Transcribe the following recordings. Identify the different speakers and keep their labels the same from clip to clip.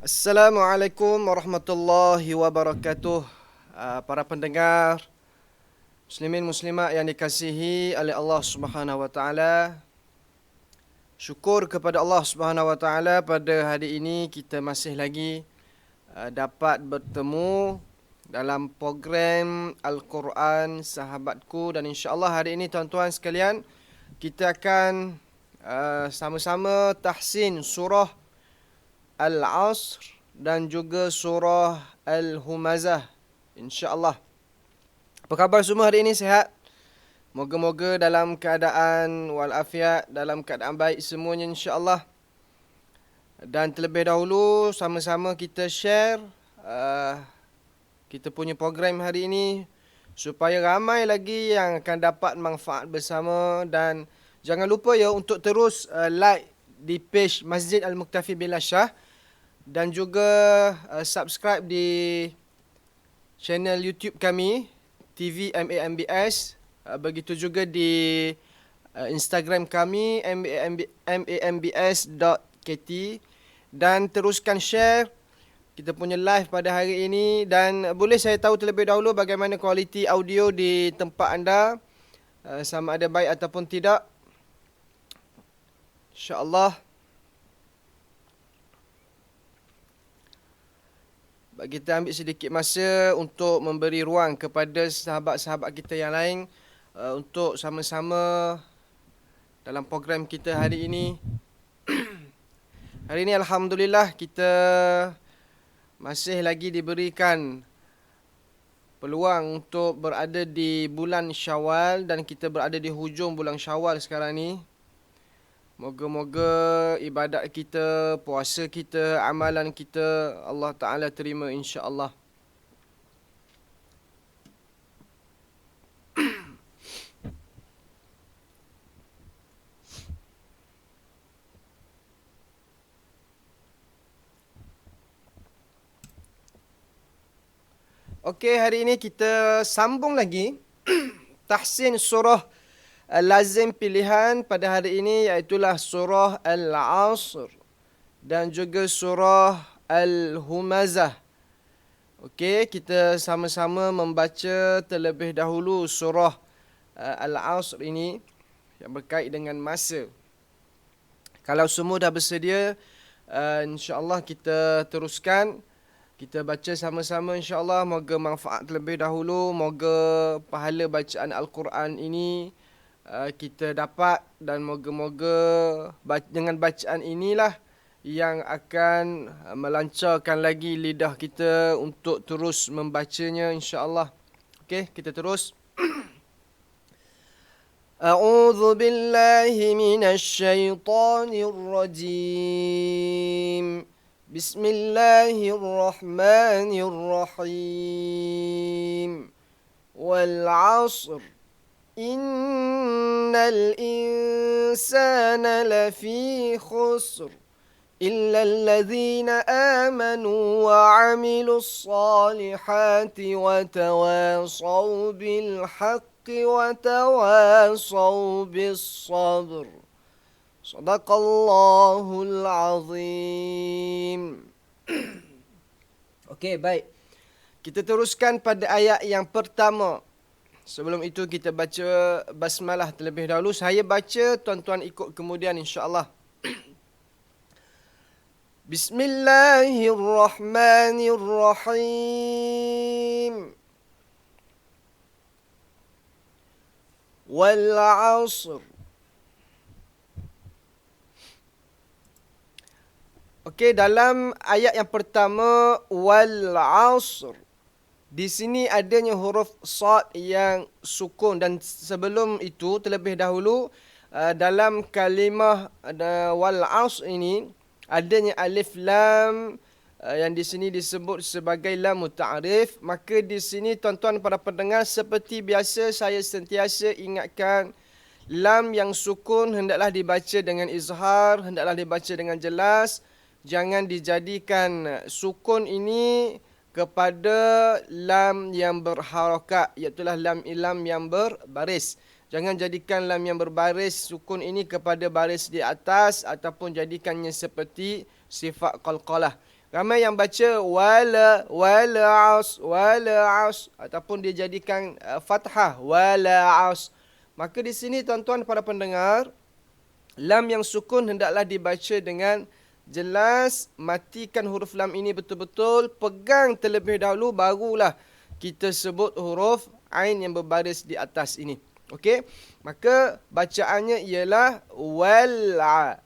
Speaker 1: Assalamualaikum warahmatullahi wabarakatuh. Para pendengar, muslimin muslimat yang dikasihi oleh Allah Subhanahu wa taala. Syukur kepada Allah Subhanahu wa taala pada hari ini kita masih lagi dapat bertemu dalam program Al-Quran Sahabatku, dan insya-Allah hari ini tuan-tuan sekalian kita akan sama-sama tahsin surah Al-Asr dan juga surah Al-Humazah, insya-Allah. Apa khabar semua hari ini, sihat? Moga-moga dalam keadaan walafiat, dalam keadaan baik semuanya, insya-Allah. Dan terlebih dahulu sama-sama kita share kita punya program hari ini supaya ramai lagi yang akan dapat manfaat bersama. Dan jangan lupa ya untuk terus like di page Masjid Al-Muktafi Billah Shah dan juga subscribe di channel YouTube kami TV MAMBS. Begitu juga di Instagram kami mambs.kt, dan teruskan share kita punya live pada hari ini. Dan boleh saya tahu terlebih dahulu bagaimana kualiti audio di tempat anda, sama ada baik ataupun tidak, insya-Allah. Kita ambil sedikit masa untuk memberi ruang kepada sahabat-sahabat kita yang lain untuk sama-sama dalam program kita hari ini. Hari ini alhamdulillah kita masih lagi diberikan peluang untuk berada di bulan Syawal, dan kita berada di hujung bulan Syawal sekarang ni. Moga-moga ibadat kita, puasa kita, amalan kita Allah Ta'ala terima, insya-Allah. Okey, hari ini kita sambung lagi tahsin surah lazim pilihan pada hari ini, iaitulah surah Al-Asr dan juga surah Al-Humazah. Okey, kita sama-sama membaca terlebih dahulu surah Al-Asr ini yang berkait dengan masa. Kalau semua dah bersedia, insya-Allah kita teruskan. Kita baca sama-sama, insya-Allah. Moga manfaat terlebih dahulu, moga pahala bacaan Al-Quran ini kita dapat, dan moga-moga dengan bacaan inilah yang akan melancarkan lagi lidah kita untuk terus membacanya, insya-Allah. Okey, kita terus. A'udzu billahi minasy syaithanir rajim. Bismillahirrahmanirrahim. Wal 'ashr innal insana lafi khusr illa alladhina amanu wa 'amilus salihati wa tawasaw bil haqqi wa tawasaw bis sabr. Sadaqallahul azim. Okey, baik. Kita teruskan pada ayat yang pertama. Sebelum itu kita baca basmalah terlebih dahulu. Saya baca, tuan-tuan ikut kemudian, insya-Allah. Bismillahirrahmanirrahim. Wal 'asr. Okey, dalam ayat yang pertama, wal 'asr, di sini adanya huruf sad yang sukun, dan sebelum itu terlebih dahulu dalam kalimah wal 'asr ini adanya alif lam yang di sini disebut sebagai lam ta'rif. Maka di sini tuan-tuan para pendengar, seperti biasa saya sentiasa ingatkan, lam yang sukun hendaklah dibaca dengan izhar, hendaklah dibaca dengan jelas. Jangan dijadikan sukun ini kepada lam yang berharakat, iaitu lam ilam yang berbaris. Jangan jadikan lam yang berbaris sukun ini kepada baris di atas, ataupun jadikannya seperti sifat qalqalah. Ramai yang baca wala as ataupun dia jadikan fathah wala as. Maka di sini tuan-tuan para pendengar, lam yang sukun hendaklah dibaca dengan jelas, matikan huruf lam ini betul-betul, pegang terlebih dahulu, barulah kita sebut huruf ain yang berbaris di atas ini. Okey, maka bacaannya ialah wal'a.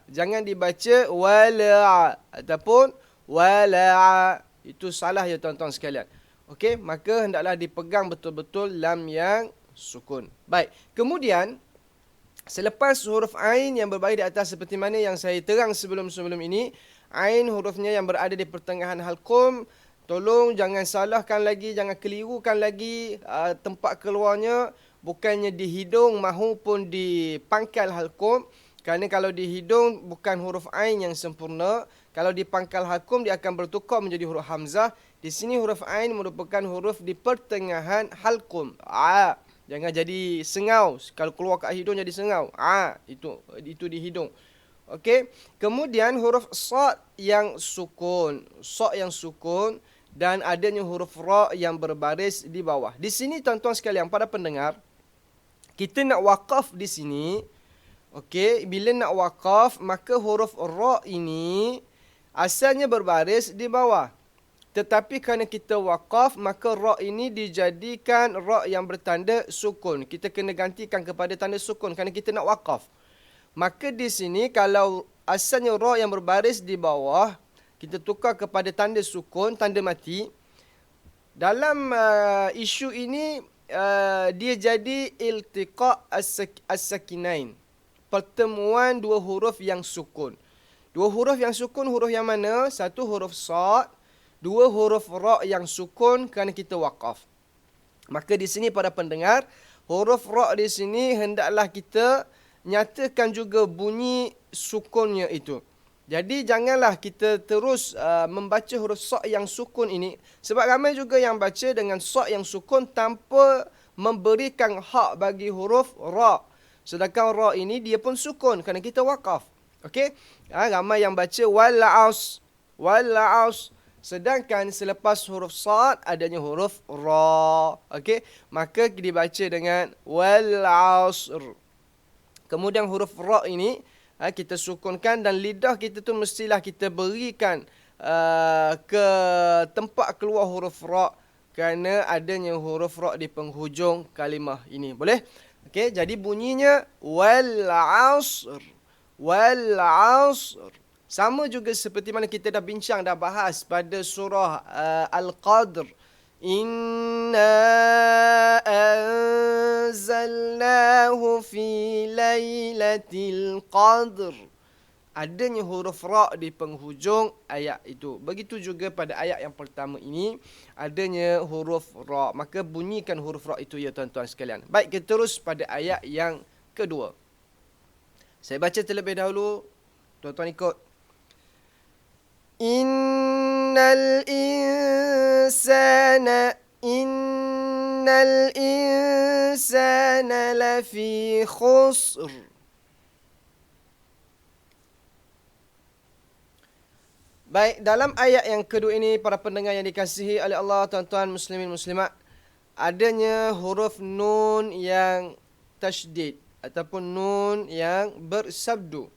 Speaker 1: Jangan dibaca wala'a ataupun wala'a. Itu salah ya tuan-tuan sekalian. Okey, maka hendaklah dipegang betul-betul lam yang sukun. Baik, kemudian selepas huruf ain yang berbaris di atas seperti mana yang saya terang sebelum-sebelum ini, ain hurufnya yang berada di pertengahan halqum, tolong jangan salahkan lagi, jangan kelirukan lagi tempat keluarnya, bukannya di hidung mahupun di pangkal halqum. Kerana kalau di hidung bukan huruf ain yang sempurna, kalau di pangkal halqum dia akan bertukar menjadi huruf hamzah. Di sini huruf ain merupakan huruf di pertengahan halqum. Jangan jadi sengau. Kalau keluar kat hidung jadi sengau. Itu di hidung. Okey. Kemudian huruf sad yang sukun. Sad yang sukun dan adanya huruf ra yang berbaris di bawah. Di sini tuan-tuan sekalian para pendengar, kita nak waqaf di sini. Okey, bila nak waqaf maka huruf ra ini asalnya berbaris di bawah. Tetapi kerana kita waqaf, maka ra ini dijadikan ra yang bertanda sukun. Kita kena gantikan kepada tanda sukun kerana kita nak waqaf. Maka di sini kalau asalnya ra yang berbaris di bawah, kita tukar kepada tanda sukun, tanda mati. Dalam isu ini, dia jadi iltiqa' as-sakinain. Pertemuan dua huruf yang sukun. Dua huruf yang sukun, huruf yang mana? Satu huruf sad, dua huruf ra yang sukun kerana kita waqaf. Maka di sini para pendengar, huruf ra di sini hendaklah kita nyatakan juga bunyi sukunnya itu. Jadi janganlah kita terus membaca huruf sa yang sukun ini, sebab ramai juga yang baca dengan sa yang sukun tanpa memberikan hak bagi huruf ra. Sedangkan ra ini dia pun sukun kerana kita waqaf. Okey? Ramai yang baca wal-'as. Sedangkan selepas huruf sad adanya huruf ra. Okey? Maka dibaca dengan wal-'asr. Kemudian huruf ra ini kita sukunkan dan lidah kita tu mestilah kita berikan ke tempat keluar huruf ra kerana adanya huruf ra di penghujung kalimah ini. Boleh? Okey, jadi bunyinya wal-'asr. Wal-'asr. Sama juga seperti mana kita dah bincang, dah bahas pada surah Al-Qadr. Inna anzalnahu fi lailatul qadr. Adanya huruf ra di penghujung ayat itu. Begitu juga pada ayat yang pertama ini, adanya huruf ra. Maka bunyikan huruf ra itu ya tuan-tuan sekalian. Baik, kita terus pada ayat yang kedua. Saya baca terlebih dahulu, tuan-tuan ikut. Innal insana lafi khusr. Baik, dalam ayat yang kedua ini para pendengar yang dikasihi oleh Allah, tuan-tuan muslimin muslimat, adanya huruf nun yang tasydid ataupun nun yang bersabdu.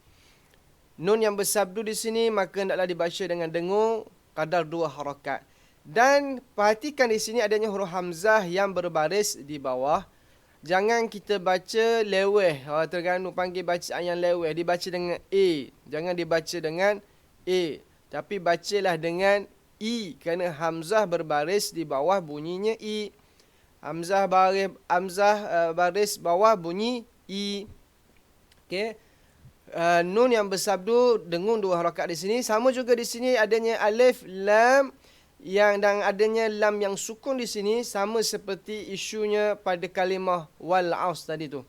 Speaker 1: Nun yang bersabdu di sini maka hendaklah dibaca dengan dengung kadar 2 harakat. Dan perhatikan di sini adanya huruf hamzah yang berbaris di bawah. Jangan kita baca leweh. Orang Terengganu panggil bacaan yang leweh. Dibaca dengan A. Jangan dibaca dengan A. Tapi bacalah dengan I. Kerana hamzah berbaris di bawah bunyinya I. Hamzah baris bawah bunyi I. Okey. Nun yang bersabdu dengung 2 harakat di sini. Sama juga di sini adanya alif, lam dan adanya lam yang sukun di sini, sama seperti isunya pada kalimah wal-'as tadi tu.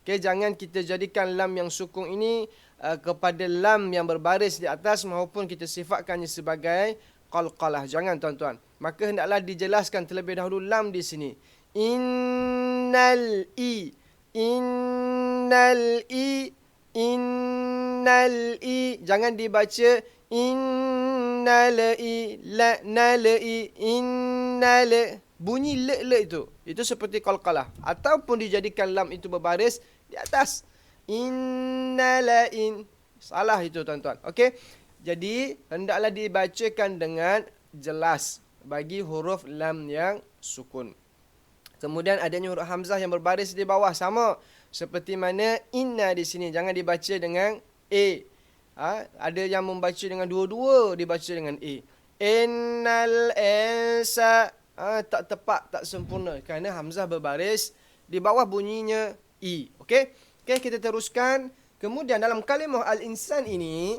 Speaker 1: Okey, jangan kita jadikan lam yang sukun ini kepada lam yang berbaris di atas maupun kita sifatkannya sebagai qalqalah. Jangan tuan-tuan. Maka hendaklah dijelaskan terlebih dahulu lam di sini. Innal i. Jangan dibaca innalai, la, nalai, innala. Bunyi le itu. Itu seperti qalqalah. Ataupun dijadikan lam itu berbaris di atas. Innalain. Salah itu tuan-tuan. Okey. Jadi, hendaklah dibacakan dengan jelas bagi huruf lam yang sukun. Kemudian adanya huruf hamzah yang berbaris di bawah. Sama seperti mana inna di sini. Jangan dibaca dengan A. Ada yang membaca dengan dua-dua, dibaca dengan A. Innal insa. Tak tepat, tak sempurna. Kerana hamzah berbaris di bawah bunyinya I. Okey? Okay, kita teruskan. Kemudian dalam kalimah al-insan ini,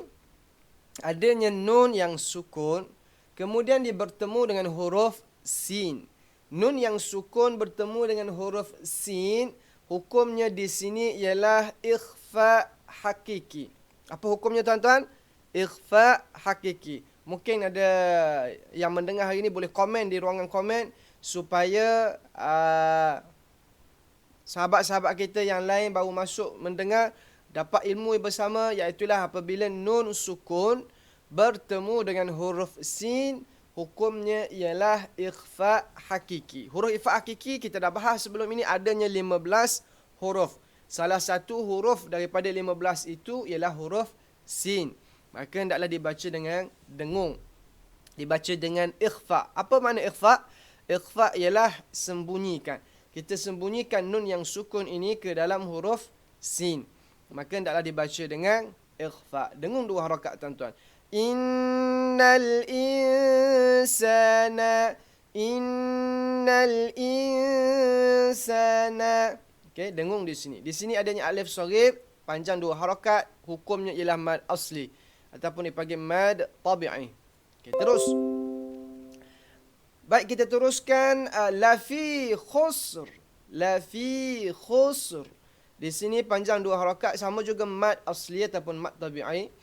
Speaker 1: adanya nun yang sukun. Kemudian dia bertemu dengan huruf sin. Nun yang sukun bertemu dengan huruf sin. Hukumnya di sini ialah ikhfa hakiki. Apa hukumnya tuan-tuan? Ikhfa hakiki. Mungkin ada yang mendengar hari ini boleh komen di ruangan komen supaya sahabat-sahabat kita yang lain baru masuk mendengar dapat ilmu bersama, iaitulah apabila nun sukun bertemu dengan huruf sin, hukumnya ialah ikhfa hakiki. Huruf ikhfa hakiki kita dah bahas sebelum ini, adanya 15 huruf. Salah satu huruf daripada 15 itu ialah huruf sin. Maka hendaklah dibaca dengan dengung. Dibaca dengan ikhfa. Apa makna ikhfa? Ikhfa ialah sembunyikan. Kita sembunyikan nun yang sukun ini ke dalam huruf sin. Maka hendaklah dibaca dengan ikhfa. Dengung 2 harakat tuan-tuan. Innal insana. Innal insana. Okey, dengung di sini. Di sini adanya alif sorib, panjang 2 harakat. Hukumnya ialah mad asli. Ataupun dipanggil mad tabi'i. Okey, terus. Baik, kita teruskan. La fi khusr. La fi khusr. Di sini panjang 2 harakat. Sama juga mad asli ataupun mad tabi'i.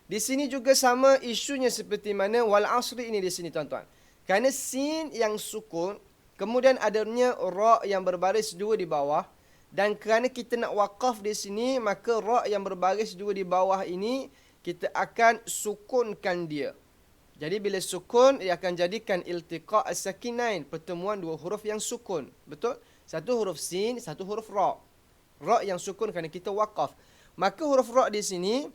Speaker 1: Di sini juga sama isunya seperti mana wal asri ini di sini tuan-tuan. Kerana sin yang sukun. Kemudian adanya ra yang berbaris 2 di bawah. Dan kerana kita nak waqaf di sini, maka ra yang berbaris 2 di bawah ini, kita akan sukunkan dia. Jadi bila sukun, ia akan jadikan iltiqa' as-sakinain, pertemuan 2 huruf yang sukun. Betul? Satu huruf sin, satu huruf ra. Ra yang sukun kerana kita waqaf. Maka huruf ra di sini,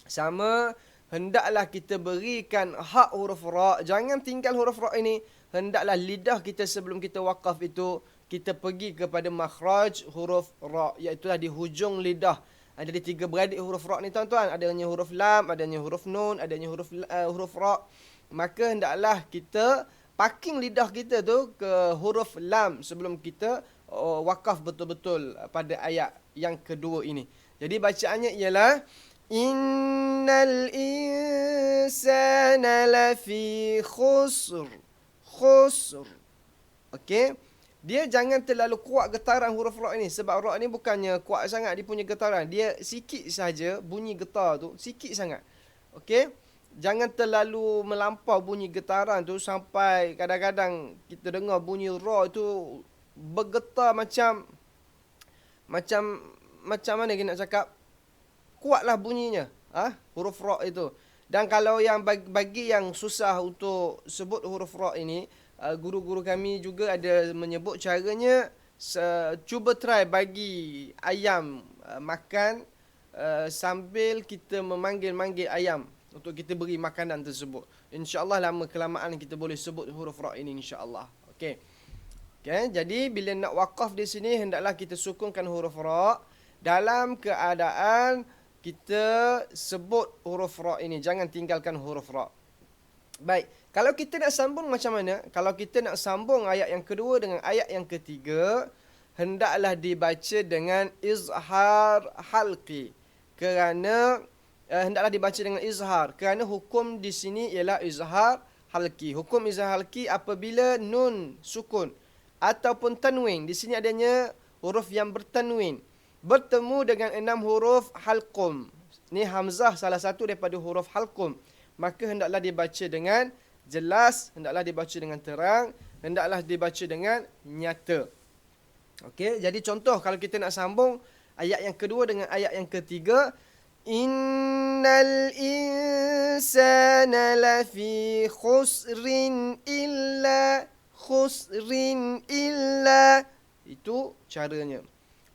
Speaker 1: sama hendaklah kita berikan hak huruf ra. Jangan tinggal huruf ra ini. Hendaklah lidah kita sebelum kita waqaf itu, kita pergi kepada makhraj huruf ra, iaitulah di hujung lidah. Jadi 3 beradik huruf ra ni tuan-tuan. Adanya huruf lam, adanya huruf nun, adanya huruf ra. Maka hendaklah kita parking lidah kita tu ke huruf lam sebelum kita wakaf betul-betul pada ayat yang kedua ini. Jadi bacaannya ialah innal insana lafi khusr. Khusr. Okey. Dia jangan terlalu kuat getaran huruf ra ini. Sebab ra ni bukannya kuat sangat dia punya getaran. Dia sikit saja bunyi getar tu. Sikit sangat. Okey. Jangan terlalu melampau bunyi getaran tu. Sampai kadang-kadang kita dengar bunyi ra tu bergetar macam mana kita nak cakap. Kuatlah bunyinya. Huruf ra itu. Dan kalau yang bagi yang susah untuk sebut huruf ra ini, guru-guru kami juga ada menyebut caranya, cuba try bagi ayam makan sambil kita memanggil-manggil ayam untuk kita beri makanan tersebut. InsyaAllah lama kelamaan kita boleh sebut huruf ra ini insyaAllah. Okey. Okay, jadi bila nak waqaf di sini hendaklah kita sukunkan huruf ra dalam keadaan kita sebut huruf ra ini. Jangan tinggalkan huruf ra. Baik, kalau kita nak sambung macam mana? Kalau kita nak sambung ayat yang kedua dengan ayat yang ketiga, hendaklah dibaca dengan izhar halqi. Kerana hendaklah dibaca dengan izhar. Kerana hukum di sini ialah izhar halqi. Hukum izhar halqi apabila nun sukun ataupun tanwin. Di sini adanya huruf yang bertanwin. Bertemu dengan 6 huruf halqum. Ini hamzah salah satu daripada huruf halqum. Maka hendaklah dibaca dengan jelas, hendaklah dibaca dengan terang, hendaklah dibaca dengan nyata. Okey, jadi contoh kalau kita nak sambung ayat yang kedua dengan ayat yang ketiga, Innal insana lafi khusrin illa. Itu caranya.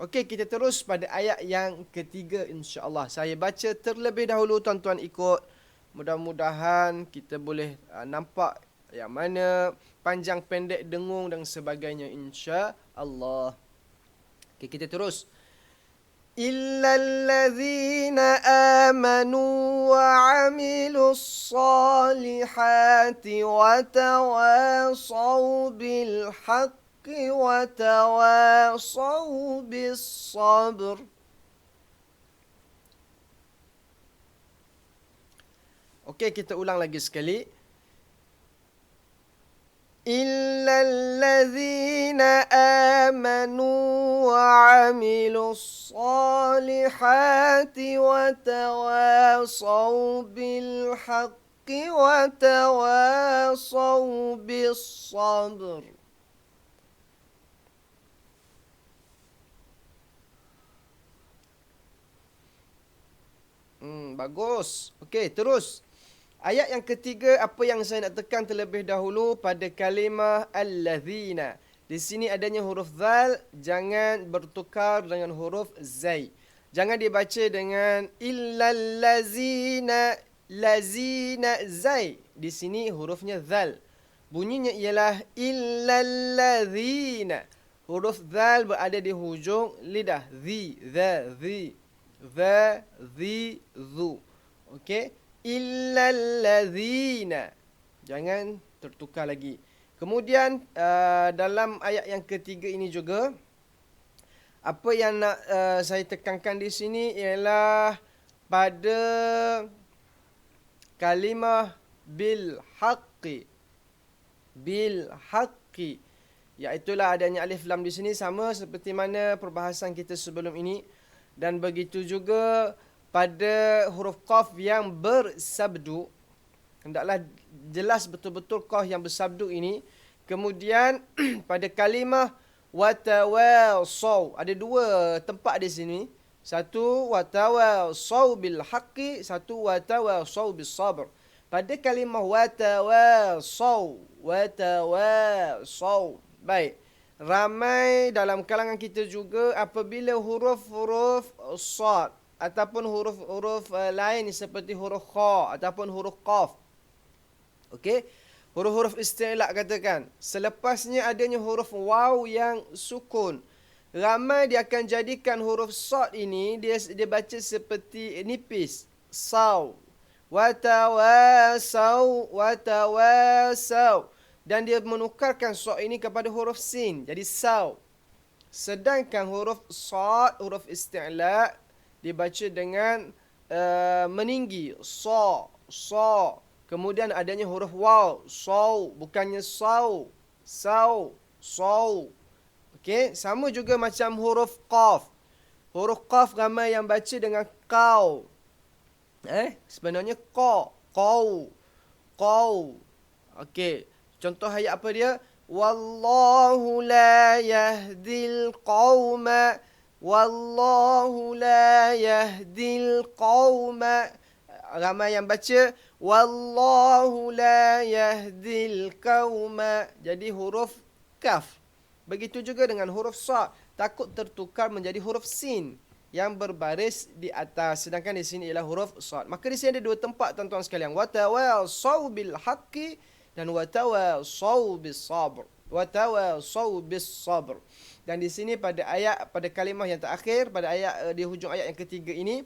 Speaker 1: Okey, kita terus pada ayat yang ketiga insya-Allah. Saya baca terlebih dahulu, tuan-tuan ikut. Mudah-mudahan kita boleh nampak yang mana panjang pendek dengung dan sebagainya insya-Allah. Okey, kita terus. Illallazina amanu wa 'amilus solihati wa tawasaw bil haqqi wa tawasaw bis sabr. Okey, kita ulang lagi sekali. Illallazina amanu wa 'amilus solihati wa tawasaw bil haqqi wa tawasaw bis sabr. Bagus. Okey, terus. Ayat yang ketiga, apa yang saya nak tekan terlebih dahulu pada kalimah allazina. Di sini adanya huruf zal, jangan bertukar dengan huruf zai. Jangan dibaca dengan illallazina, lazina zai. Di sini hurufnya zal. Bunyinya ialah illallazina. Huruf zal berada di hujung lidah. Zi, za, zi, za, zi, zu. Okey. Illallazina. Jangan tertukar lagi. Kemudian dalam ayat yang ketiga ini juga, apa yang nak saya tekankan di sini ialah pada kalimah bil haqqi. Bil haqqi. Iaitulah adanya alif lam di sini sama seperti mana perbahasan kita sebelum ini. Dan begitu juga pada huruf qaf yang bersabdu, hendaklah jelas betul-betul qaf yang bersabdu ini. Kemudian pada kalimah watawasaw, ada dua tempat di sini. Satu watawasaw bil haqqi, satu watawasaw bis sabr. Pada kalimah watawasaw, baik. Ramai dalam kalangan kita juga apabila huruf-huruf sad ataupun huruf-huruf lain seperti huruf kha ataupun huruf qaf. Okey, huruf-huruf isti'la katakan, selepasnya adanya huruf waw yang sukun. Ramai dia akan jadikan huruf sad ini dia baca seperti nipis, saw. Watawasaw. Dan dia menukarkan sad ini kepada huruf sin, jadi saw. Sedangkan huruf sad, huruf isti'la dibaca dengan meninggi, sa. Kemudian adanya huruf waw, saw, bukannya saw. Okey, sama juga macam huruf qaf. Huruf qaf ramai yang baca dengan qaw. Sebenarnya qaw. Okey, contoh ayat apa dia? Wallahu la yahdil qawma. Wallahu la yahdil qawma. Ramai yang baca wallahu la yahdil qawma. Jadi huruf kaf. Begitu juga dengan huruf sa, takut tertukar menjadi huruf sin yang berbaris di atas. Sedangkan di sini ialah huruf sad. Maka di sini ada dua tempat tuan-tuan sekalian. Watawasaw bil haqqi dan watawasaw bis sabr. Watawasaw bis sabr. Dan di sini pada kalimah yang terakhir, pada ayat di hujung ayat yang ketiga ini,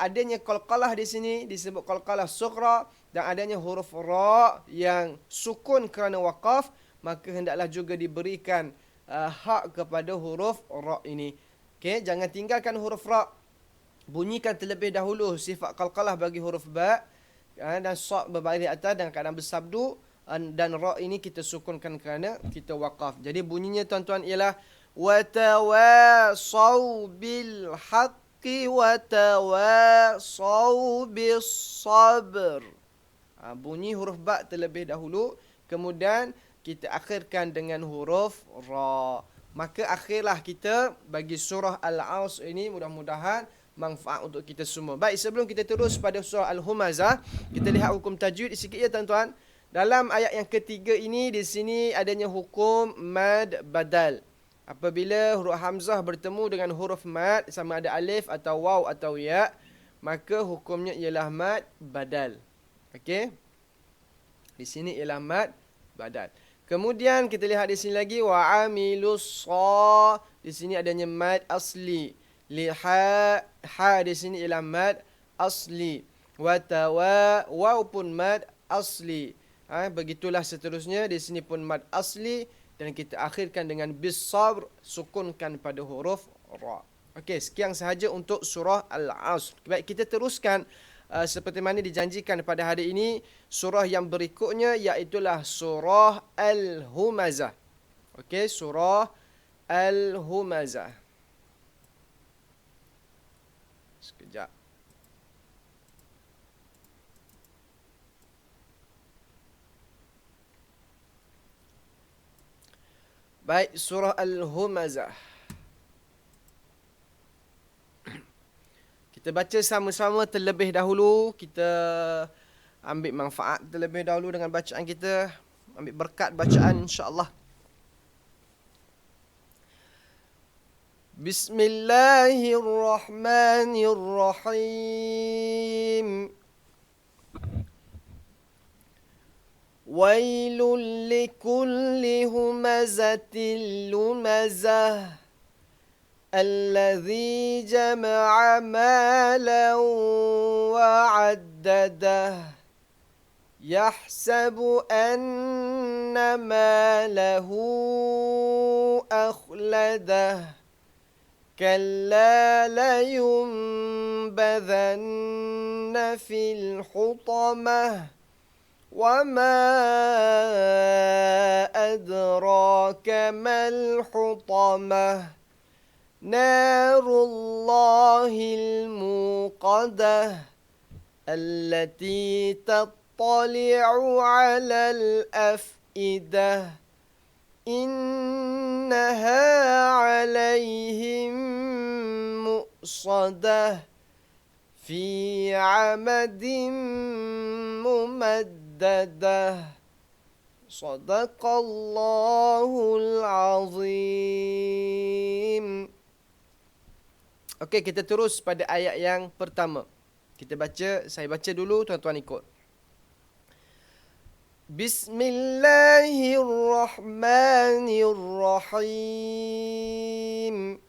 Speaker 1: adanya qalqalah di sini disebut qalqalah sughra, dan adanya huruf ra yang sukun kerana waqaf, maka hendaklah juga diberikan hak kepada huruf ra ini. Okey, jangan tinggalkan huruf ra. Bunyikan terlebih dahulu sifat qalqalah bagi huruf ba, dan sa berbaris atas dan keadaan bersabdu. Dan ra ini kita sukunkan kerana kita waqaf. Jadi bunyinya tuan-tuan ialah watawasaw bil haqqi watawasaw bis sabr. Bunyi huruf ba terlebih dahulu, kemudian kita akhirkan dengan huruf ra. Maka akhirlah kita bagi surah Al-Asr ini, mudah-mudahan manfaat untuk kita semua. Baik, sebelum kita terus pada surah Al-Humazah, kita lihat hukum tajwid sikit ya tuan-tuan. Dalam ayat yang ketiga ini, di sini adanya hukum mad badal. Apabila huruf hamzah bertemu dengan huruf mad, sama ada alif atau waw atau ya, maka hukumnya ialah mad badal. Okey? Di sini ialah mad badal. Kemudian kita lihat di sini lagi wa amilus sa. Di sini adanya mad asli. Liha ha di sini ialah mad asli. Wa tawa waw pun mad asli. Begitulah seterusnya, di sini pun mad asli dan kita akhirkan dengan bis sabr, sukunkan pada huruf ra. Okey, sekian sahaja untuk surah Al-Asr. Baik, kita teruskan seperti mana dijanjikan pada hari ini, surah yang berikutnya iaitulah surah Al-Humazah. Okey, surah Al-Humazah. Sekejap. Baik, surah Al-Humazah. Kita baca sama-sama terlebih dahulu. Kita ambil manfaat terlebih dahulu dengan bacaan kita. Ambil berkat bacaan insya-Allah. Bismillahirrahmanirrahim. Wailul likulli humazatil lumazah. الذي جمع مالا وعدده يحسب أن ماله أخلده كلا لينبذن في الحطمة وما أدراك ما الحطمة نار الله الموقدة التي تطلع على الأفئدة إنها عليهم مؤصدة في عمد ممددة صدق الله العظيم. Okey, kita terus pada ayat yang pertama. Kita baca, saya baca dulu, tuan-tuan ikut. Bismillahirrahmanirrahim.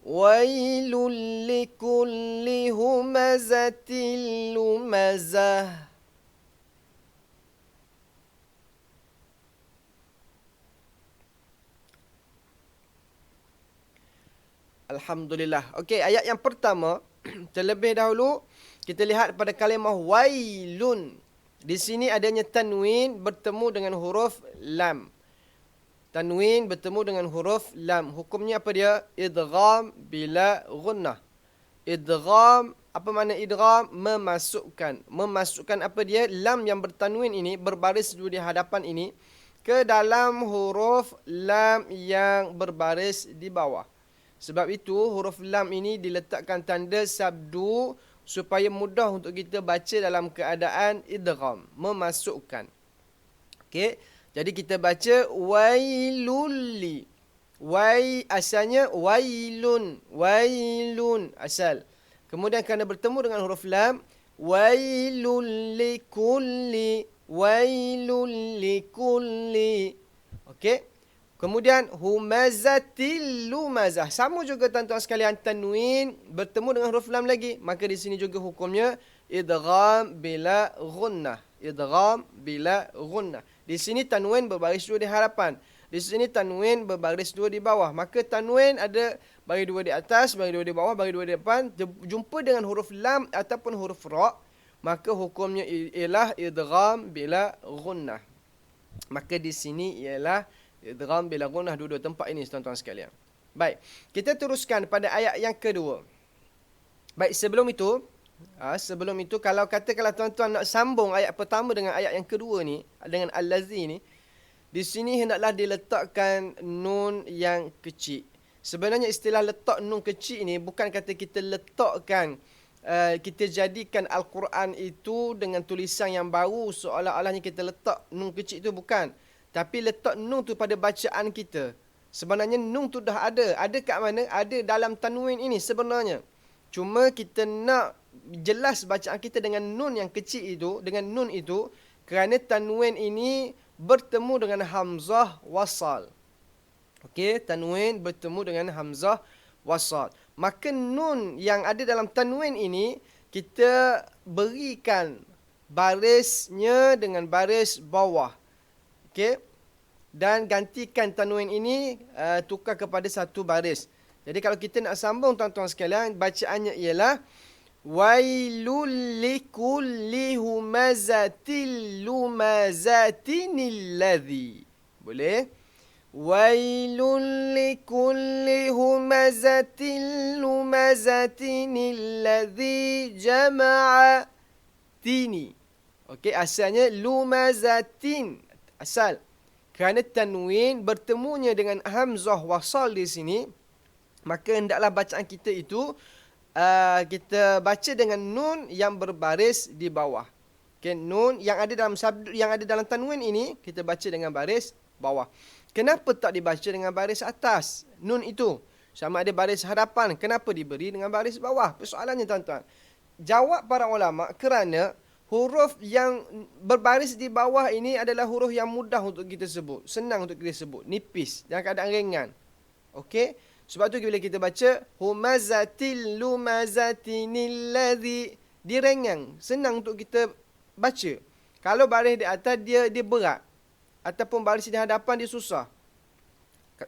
Speaker 1: Wailul likulli humazatil lumazah. Alhamdulillah. Okey, ayat yang pertama, terlebih dahulu kita lihat pada kalimah wailun. Di sini adanya tanwin bertemu dengan huruf lam. Tanwin bertemu dengan huruf lam. Hukumnya apa dia? Idgham bila gunnah. Idgham, apa makna idgham? Memasukkan. Memasukkan apa dia? Lam yang bertanwin ini, berbaris dua di hadapan ini, ke dalam huruf lam yang berbaris di bawah. Sebab itu huruf lam ini diletakkan tanda sabdu supaya mudah untuk kita baca dalam keadaan idgham, memasukkan. Okey, jadi kita baca wailulli. Wai asalnya wailun, wailun asal. Kemudian kerana bertemu dengan huruf lam, wailul likulli, wailul likulli. Okey. Kemudian humazatil lumazah. Sama juga tuan-tuan sekalian, tanwin bertemu dengan huruf lam lagi. Maka di sini juga hukumnya idgham bila gunnah. Idgham bila gunnah. Di sini tanwin berbaris dua di hadapan. Di sini tanwin berbaris dua di bawah. Maka tanwin ada bagi dua di atas, bagi dua di bawah, bagi dua di depan. Jumpa dengan huruf lam ataupun huruf ra, maka hukumnya ialah idgham bila gunnah. Maka di sini ialah idgham bila gunnah dua-dua tempat ini tuan-tuan sekalian. Baik, kita teruskan pada ayat yang kedua. Baik, sebelum itu kalau tuan-tuan nak sambung ayat pertama dengan ayat yang kedua ni, dengan allazi ni, Di sini hendaklah diletakkan nun yang kecil. Sebenarnya istilah letak nun kecil ini bukan kata kita letakkan, kita jadikan Al-Quran itu dengan tulisan yang baru seolah-olahnya kita letak nun kecil itu, bukan. Tapi letak nun tu pada bacaan kita. Sebenarnya nun tu dah ada. Ada kat mana? Ada dalam tanwin ini sebenarnya. Cuma kita nak jelas bacaan kita dengan nun yang kecil itu, dengan nun itu, kerana tanwin ini bertemu dengan hamzah wasal. Okey, tanwin bertemu dengan hamzah wasal. Maka nun yang ada dalam tanwin ini kita berikan barisnya dengan baris bawah. Okey. Dan gantikan tanwin ini tukar kepada satu baris. Jadi kalau kita nak sambung tuan-tuan sekalian, bacaannya ialah wailul likulli humazatil lumazatinil ladzi. Boleh? Wailul likulli humazatil lumazatinil ladzi jama'a tini. Okey, asalnya lumazatin. Asal. Kerana tanwin bertemunya dengan hamzah wasal di sini, maka hendaklah bacaan kita itu kita baca dengan nun yang berbaris di bawah. Okay, nun yang ada dalam yang ada dalam tanwin ini kita baca dengan baris bawah. Kenapa tak dibaca dengan baris atas? Nun itu sama ada baris hadapan, kenapa diberi dengan baris bawah? Persoalannya tuan-tuan. Jawab para ulama, kerana huruf yang berbaris di bawah ini adalah huruf yang mudah untuk kita sebut, senang untuk kita sebut, nipis, dalam keadaan ringan. Okey? Sebab tu bila kita baca humazatil lumazatinil ladzi, dia ringan, senang untuk kita baca. Kalau baris di atas dia berat, ataupun baris di hadapan dia susah.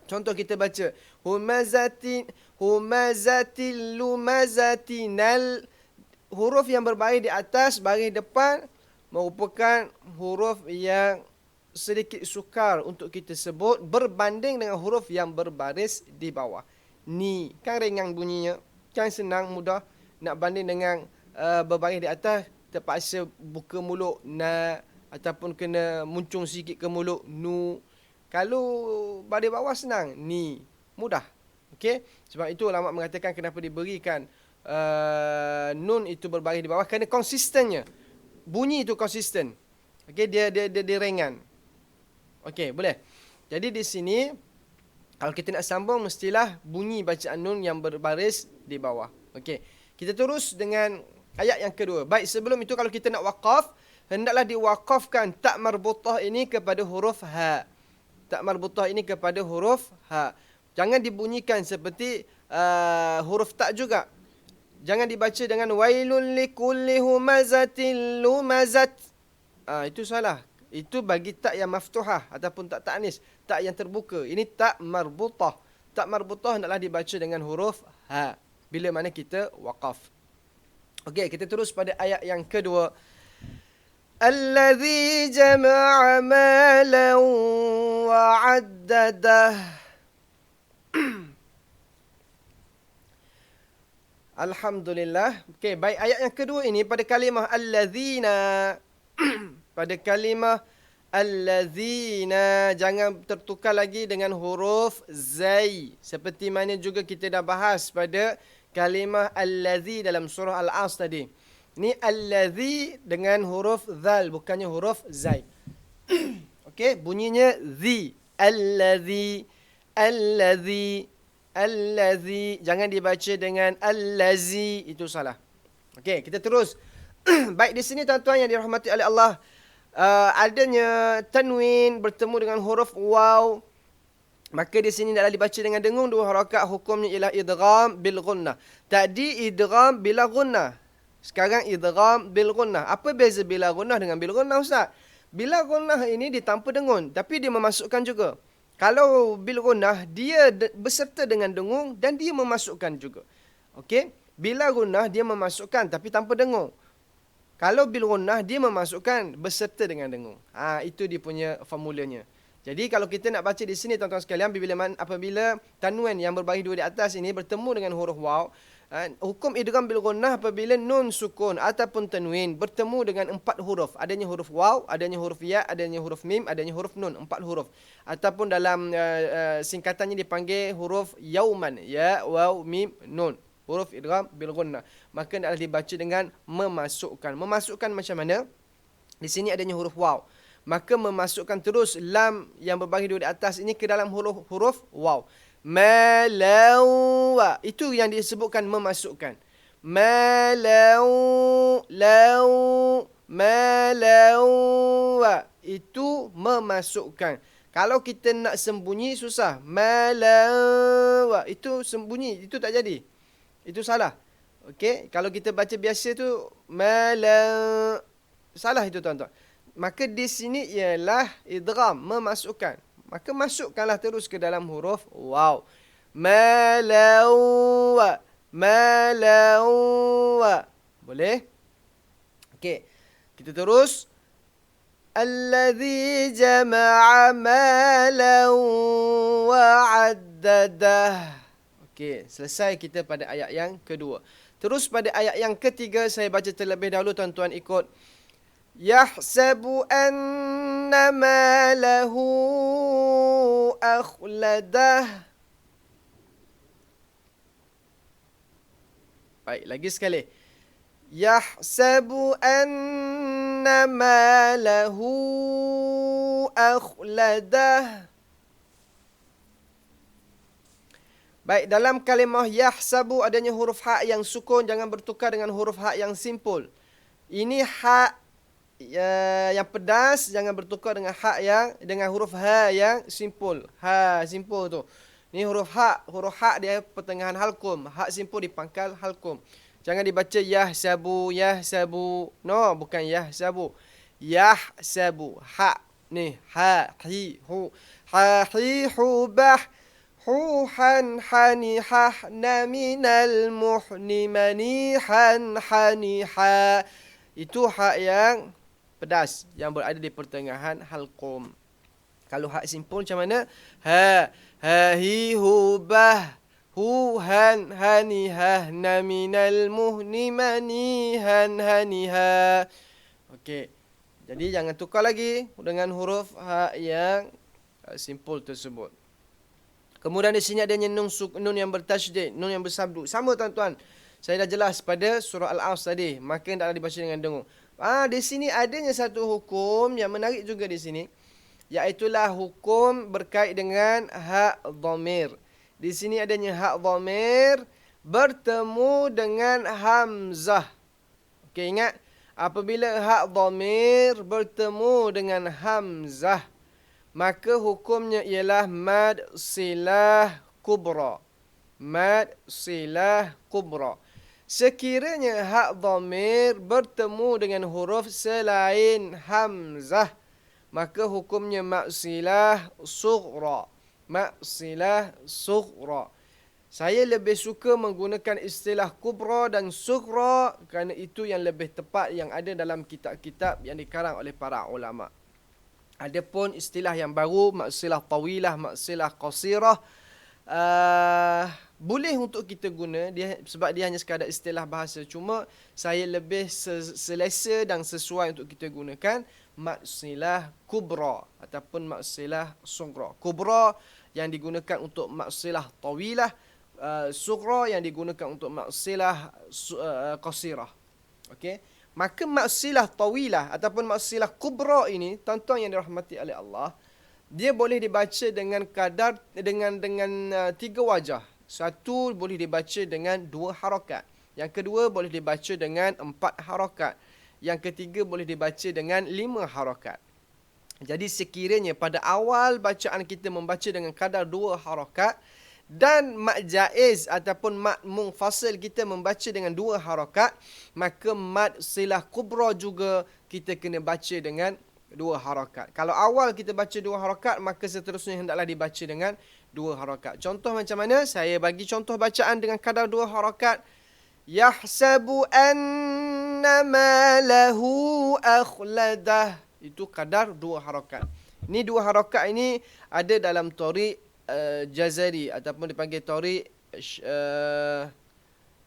Speaker 1: Contoh kita baca humazatil lumazatinal, huruf yang berbaris di atas, baris depan merupakan huruf yang sedikit sukar untuk kita sebut berbanding dengan huruf yang berbaris di bawah. Ni kan ringan bunyinya, kan senang, mudah. Nak banding dengan berbaris di atas, terpaksa buka mulut na, ataupun kena muncung sikit ke mulut nu. Kalau baris bawah senang, ni mudah. Okey, sebab itu ulama mengatakan kenapa diberikan nun itu berbaris di bawah, kerana konsistennya, bunyi itu konsisten. Okey, dia ringan. Okey, boleh. Jadi di sini kalau kita nak sambung, mestilah bunyi bacaan nun yang berbaris di bawah. Okey, kita terus dengan ayat yang kedua. Baik, sebelum itu kalau kita nak waqaf, hendaklah diwaqafkan tak marbutah ini kepada huruf ha. Tak marbutah ini kepada huruf ha. Jangan dibunyikan seperti huruf tak juga. Jangan dibaca dengan wailul likulli humazatil lumazat. Itu salah. Itu bagi tak yang maftuhah ataupun tak ta'nis, tak yang terbuka. Ini tak marbutah. Tak marbutah hendaklah dibaca dengan huruf ha bila mana kita waqaf. Okey, kita terus pada ayat yang kedua. Allazi jama'a malan wa 'addadah. Alhamdulillah. Okey, baik, ayat yang kedua ini pada kalimah allazina. Pada kalimah allazina, jangan tertukar lagi dengan huruf zai. Seperti mana juga kita dah bahas pada kalimah allazi dalam surah Al-As tadi. Ni allazi dengan huruf zal, bukannya huruf zai. Okey, bunyinya zi. Allazi, allazi, allazi. Jangan dibaca dengan allazi, itu salah. Okey, kita terus. Baik, di sini tuan-tuan yang dirahmati oleh Allah, adanya tanwin bertemu dengan huruf waw, maka di sini adalah dibaca dengan dengung dua harakat, hukumnya ialah idgham bil gunnah. Tadi idgham bila gunnah, sekarang idgham bil gunnah. Apa beza bila gunnah dengan bil gunnah, Ustaz? Bila gunnah ini ditanpa dengung, tapi dia memasukkan juga. Kalau bil gunnah, dia berserta dengan dengung dan dia memasukkan juga. Okey? Bila gunnah dia memasukkan tapi tanpa dengung. Kalau bil gunnah dia memasukkan berserta dengan dengung. Itu dia punya formulanya. Jadi kalau kita nak baca di sini tuan-tuan sekalian, apabila tanwin yang berbaris dua di atas ini bertemu dengan huruf waw, Hukum idgham bil gunnah apabila nun sukun ataupun tanwin bertemu dengan 4 huruf. Adanya huruf waw, adanya huruf ya, adanya huruf mim, adanya huruf nun. 4 huruf. Ataupun dalam singkatannya dipanggil huruf yauman. Ya, waw, mim, nun. Huruf idgham bil gunnah. Maka adalah dibaca dengan memasukkan. Memasukkan macam mana? Di sini adanya huruf waw. Maka memasukkan terus lam yang berbagi dua di atas ini ke dalam huruf waw. Malawa. Itu yang disebutkan memasukkan. Malawa. Itu memasukkan. Kalau kita nak sembunyi susah. Malawa. Itu sembunyi. Itu tak jadi. Itu salah. Okey. Kalau kita baca biasa tu. Salah itu tuan-tuan. Maka di sini ialah idgham. Memasukkan. Maka masukkanlah terus ke dalam huruf waw. Malawa. Malawa. Boleh? Okey. Kita terus. Alladhi jama'a malan wa'addadah. Okey. Selesai kita pada ayat yang kedua. Terus pada ayat yang ketiga, saya baca terlebih dahulu, tuan-tuan ikut. Yahsabu anna malahu akhladah. Baik, lagi sekali. Yahsabu anna malahu akhladah. Baik, dalam kalimah yahsabu adanya huruf ha yang sukun, jangan bertukar dengan huruf ha yang simpul. Ini ha yang pedas, jangan bertukar dengan dengan huruf ha yang simpul. Ha simpul tu. Ni huruf ha dia pertengahan halkum. Ha simpul di pangkal halkum. Jangan dibaca yahsabu. No, bukan yahsabu. Yahsabu. Ha ni ha hi hu. Ha hi hu bah. Huhan hanihah na minal muhni manihan haniha. Itu ha yang pedas yang berada di pertengahan halqum. Kalau hak simpul macam mana? Ha hi hu bah hu han hanihah na minal muhni manihan haniha. Okey. Jadi jangan tukar lagi dengan huruf ha yang simpul tersebut. Kemudian di sini adanya nun yang bertasydid, nun yang bersabdu. Sama tuan-tuan. Saya dah jelas pada surah Al-Asr tadi. Maka hendaklah dibaca dengan dengung. Di sini adanya satu hukum yang menarik juga di sini. Iaitulah hukum berkait dengan hak dhamir. Di sini adanya hak dhamir bertemu dengan hamzah. Okey, ingat. Apabila hak dhamir bertemu dengan hamzah, maka hukumnya ialah mad silah kubra. Mad silah kubra. Sekiranya hak dhamir bertemu dengan huruf selain hamzah, maka hukumnya maksilah sughra. Maksilah sughra. Saya lebih suka menggunakan istilah kubra dan sughra kerana itu yang lebih tepat yang ada dalam kitab-kitab yang dikarang oleh para ulama. Adapun istilah yang baru, maksilah tawilah, maksilah qasirah, boleh untuk kita guna sebab dia hanya sekadar istilah bahasa. Cuma saya lebih selesa dan sesuai untuk kita gunakan maksilah kubra ataupun maksilah sughra. Kubra yang digunakan untuk maksilah tawilah, sughra yang digunakan untuk maksilah qasirah. Okey. Maka maksilah tawilah ataupun maksilah kubra ini, tuan-tuan yang dirahmati oleh Allah, dia boleh dibaca dengan kadar dengan 3 wajah. Satu boleh dibaca dengan 2 harakat. Yang kedua boleh dibaca dengan 4 harakat. Yang ketiga boleh dibaca dengan 5 harakat. Jadi sekiranya pada awal bacaan kita membaca dengan kadar 2 harakat dan mat jaiz ataupun mat munfasil kita membaca dengan 2 harakat, maka mat silah kubra juga kita kena baca dengan 2 harakat. Kalau awal kita baca 2 harakat, maka seterusnya hendaklah dibaca dengan 2 harakat. Contoh macam mana? Saya bagi contoh bacaan dengan kadar 2 harakat. Yahsabu anna malahu akhladah. Itu kadar 2 harakat. Ini 2 harakat ini ada dalam Tariq Jazari ataupun dipanggil Tariq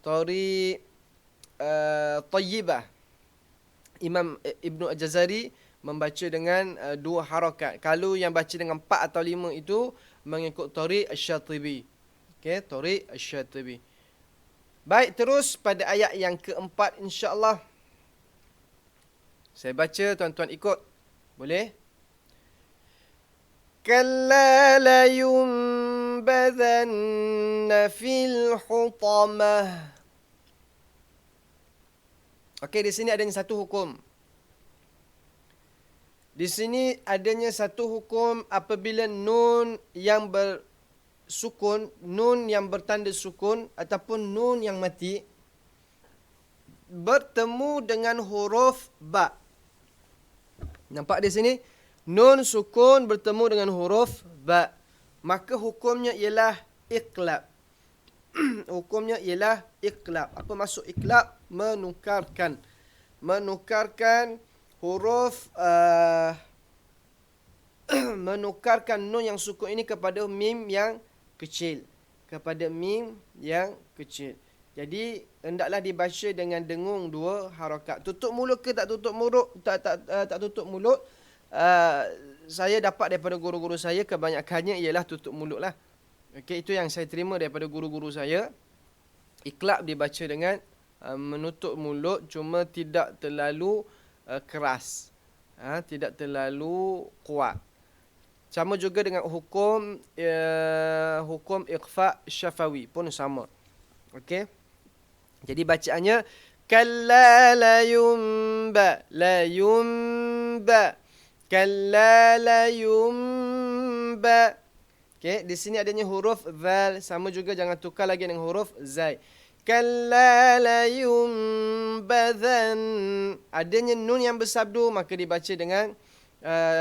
Speaker 1: Tori Tayyibah. Imam Ibnu Al-Jazari membaca dengan 2 harakat. Kalau yang baca dengan 4 atau 5 itu mengikut Tori Asy-Syatibi. Okey, Tori Asy-Syatibi. Baik, terus pada ayat yang keempat insya-Allah. Saya baca, tuan-tuan ikut. Boleh? Kalla la yunbadhanna fil hutamah. Okey, di sini adanya satu hukum. Di sini adanya satu hukum apabila nun yang bersukun, nun yang bertanda sukun ataupun nun yang mati bertemu dengan huruf ba. Nampak di sini? Nun sukun bertemu dengan huruf ba. Maka hukumnya ialah iqlab. Hukumnya ialah iqlab. Apa maksud iqlab? Menukarkan huruf menukarkan nun yang sukun ini kepada mim yang kecil. Jadi hendaklah dibaca dengan dengung 2 harakat. Tutup mulut ke tak tutup mulut? Tak tutup mulut. Saya dapat daripada guru-guru saya, kebanyakannya ialah tutup mulut lah. Okey, itu yang saya terima daripada guru-guru saya. Iqlab dibaca dengan menutup mulut, cuma tidak terlalu keras. Tidak terlalu kuat. Sama juga dengan hukum ikhfa syafawi pun sama. Okey. Jadi bacaannya kalla la yumba, kalla la yumba. Okey, di sini adanya huruf zal, sama juga jangan tukar lagi dengan huruf zai. Kalla la yumbadhan. Adanya nun yang bersabdu, maka dibaca dengan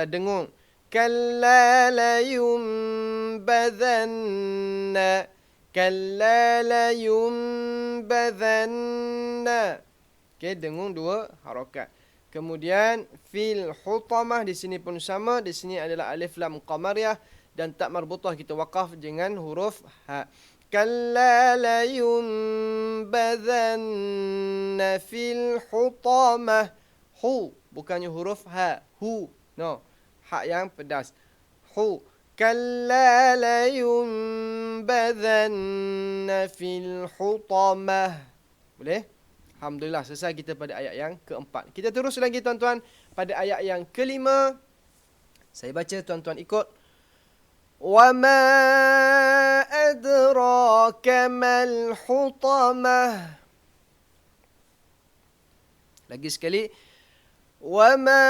Speaker 1: dengung. Kalla la yumbadhanna. Kalla la yumbadhanna. Okey, dengung 2 harakat. Kemudian fil hutamah di sini pun sama. Di sini adalah alif lam qamariyah dan tak marbutah, kita waqaf dengan huruf ha. Kalla la yumbadhanna fil hutamah. Hu, bukannya huruf ha. Hu, no. Ha yang pedas. Hu. Kalla la yumbadhanna fil hutamah. Boleh? Alhamdulillah, selesai kita pada ayat yang keempat. Kita terus lagi tuan-tuan pada ayat yang kelima. Saya baca, tuan-tuan ikut. Wa ma adraka mal hutamah. Lagi sekali. Wa ma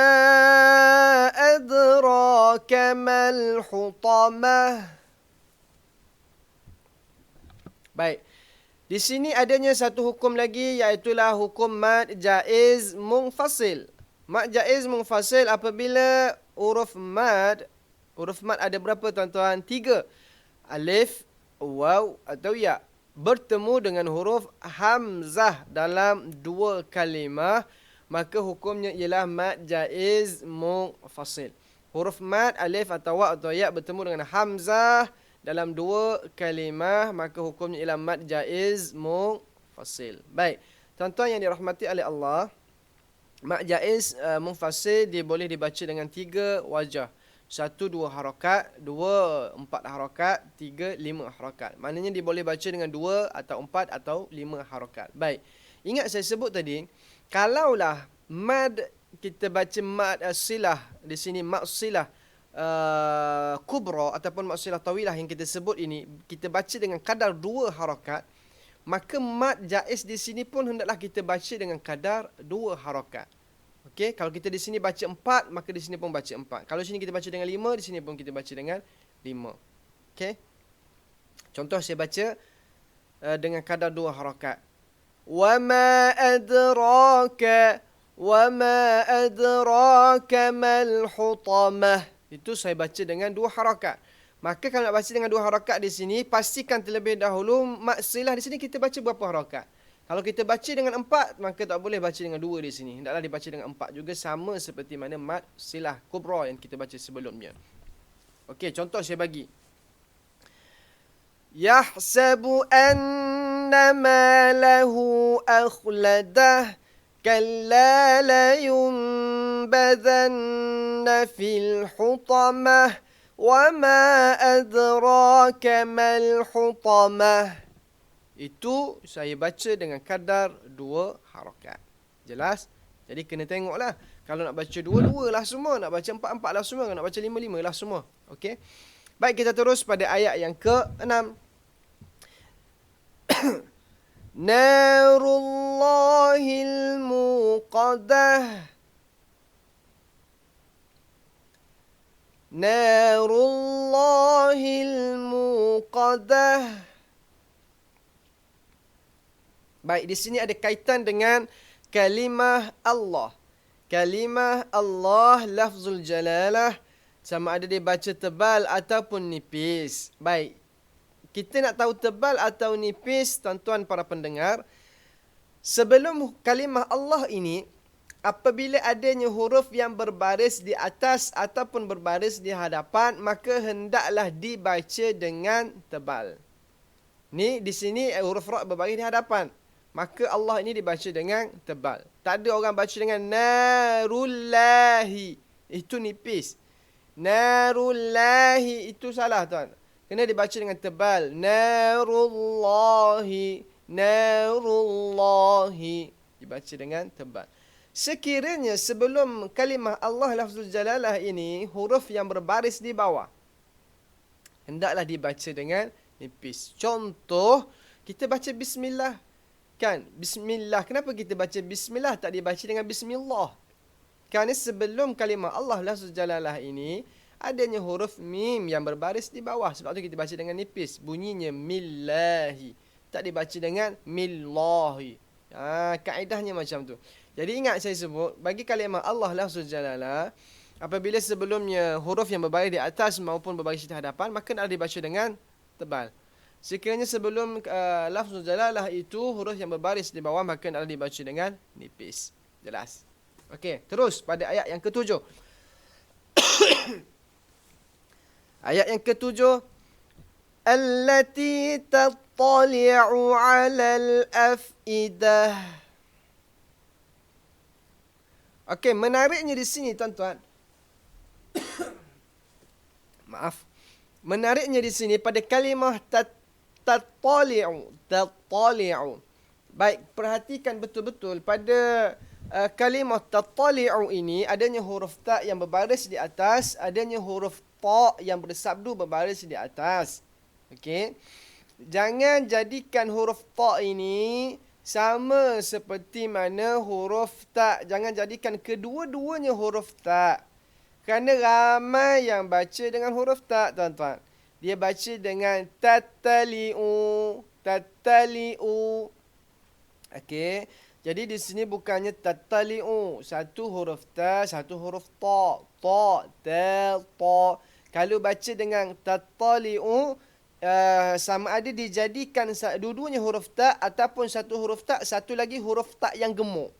Speaker 1: adraka mal hutamah. Baik. Di sini adanya satu hukum lagi, iaitulah hukum mad jaiz munfasil. Mad jaiz munfasil apabila huruf mad ada berapa tuan-tuan? 3. Alif, waw atau ya. Bertemu dengan huruf hamzah dalam 2 kalimah, maka hukumnya ialah mad jaiz munfasil. Huruf mad, alif atau waw atau ya bertemu dengan hamzah dalam 2 kalimah, maka hukumnya ialah mad jaiz munfasil. Baik, tuan-tuan yang dirahmati oleh Allah, mad jaiz munfasil dia boleh dibaca dengan 3 wajah. 1, 2 harakat, 2, 4 harakat, 3, 5 harakat. Maknanya dia boleh baca dengan 2 atau 4 atau 5 harakat. Baik, ingat saya sebut tadi, kalaulah mad kita baca mad silah, di sini mad silah kubra ataupun mad silah tawilah yang kita sebut ini, kita baca dengan kadar 2 harakat, maka mad jaiz di sini pun hendaklah kita baca dengan kadar 2 harakat. Okey, kalau kita di sini baca 4, maka di sini pun baca 4. Kalau sini kita baca dengan 5, di sini pun kita baca dengan 5. Okey. Contoh saya baca dengan kadar 2 harakat. Wa ma adraka mal hutamah. Itu saya baca dengan 2 harakat. Maka kalau nak baca dengan 2 harakat di sini, pastikan terlebih dahulu mad silah di sini kita baca berapa harakat. Kalau kita baca dengan 4, maka tak boleh baca dengan 2 di sini. Hendaklah dibaca dengan 4 juga, sama seperti mana mad silah kubra yang kita baca sebelumnya. Okey, contoh saya bagi. Yahsabu anna ماله أخلده كلا لينبذن في الحطمة وما أدراك ما الحطمة. Itu saya baca dengan kadar 2 harakat. Jelas? Jadi kena tengoklah. Kalau nak baca 2 lah semua. Nak baca 4 lah semua. Nak baca 5 lah semua. Okey. Baik, kita terus pada ayat yang ke-6. Narullahil muqadah. Narullahil muqadah. Baik, di sini ada kaitan dengan kalimah Allah. Kalimah Allah, lafzul jalalah, sama ada dia baca tebal ataupun nipis. Baik, kita nak tahu tebal atau nipis, tuan-tuan para pendengar. Sebelum kalimah Allah ini, apabila adanya huruf yang berbaris di atas ataupun berbaris di hadapan, maka hendaklah dibaca dengan tebal. Ni di sini huruf ra berbaris di hadapan. Maka Allah ini dibaca dengan tebal. Tak ada orang baca dengan narullahi. Itu nipis. Narullahi itu salah, tuan. Kena dibaca dengan tebal. Narullahi. Narullahi. Dibaca dengan tebal. Sekiranya sebelum kalimah Allah lafzul jalalah ini, huruf yang berbaris di bawah, hendaklah dibaca dengan nipis. Contoh, kita baca bismillah. Kan, bismillah. Kenapa kita baca bismillah, tak dibaca dengan bismillah? Kerana sebelum kalimah Allah lafzul jalalah ini, adanya huruf mim yang berbaris di bawah. Sebab tu kita baca dengan nipis. Bunyinya millahi. Tak dibaca dengan millahi. Kaedahnya macam tu. Jadi ingat saya sebut, bagi kalimah Allah lafzul jalalah, apabila sebelumnya huruf yang berbaris di atas maupun berbaris di hadapan, maka nak dibaca dengan tebal. Sekiranya sebelum lafzul jalalah itu huruf yang berbaris di bawah, maka nak dibaca dengan nipis. Jelas? Okey, terus pada ayat yang ke-7. Ayat yang ke-7. Allati tattali'u 'alal afidah. Okey, menariknya di sini, tuan-tuan. Maaf. Menariknya di sini pada kalimah tattali'u. Tattali'u. Baik, perhatikan betul-betul pada kalimah tattali'u ini adanya huruf ta yang berbaris di atas, adanya huruf ta yang bersabdu berbaris di atas. Okey. Jangan jadikan huruf ta ini sama seperti mana huruf ta. Jangan jadikan kedua-duanya huruf ta. Kerana ramai yang baca dengan huruf ta, tuan-tuan. Dia baca dengan tattali'u. Tattali'u. Okey. Jadi di sini bukannya tattali'u. Satu huruf ta, satu huruf ta. Ta, ta, ta. Kalau baca dengan tattali'u, sama ada dijadikan dua-duanya huruf ta ataupun satu huruf ta, satu lagi huruf ta yang gemuk.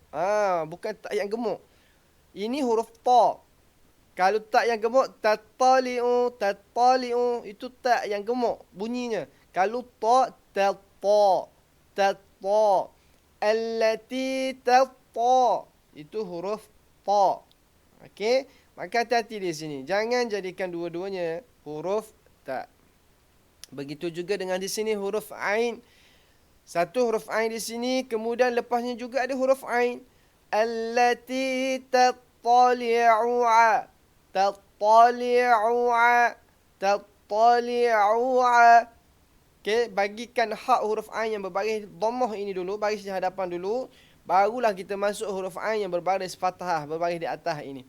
Speaker 1: Bukan ta yang gemuk. Ini huruf ta. Kalau ta yang gemuk, tattali'u, tattali'u, itu ta yang gemuk bunyinya. Kalau ta, ta, ta, ta. Allati tatta, itu huruf ta. Okey, maka hati-hati di sini. Jangan jadikan dua-duanya huruf ta. Begitu juga dengan di sini huruf ain. Satu huruf ain di sini, kemudian lepasnya juga ada huruf ain. Allati tattali'u'a. Tattali'u'a. Tattali'u'a. Okey, bagikan hak huruf ain yang berbaris dhammah ini dulu, baris di hadapan dulu, barulah kita masuk huruf ain yang berbaris fathah, berbaris di atas ini.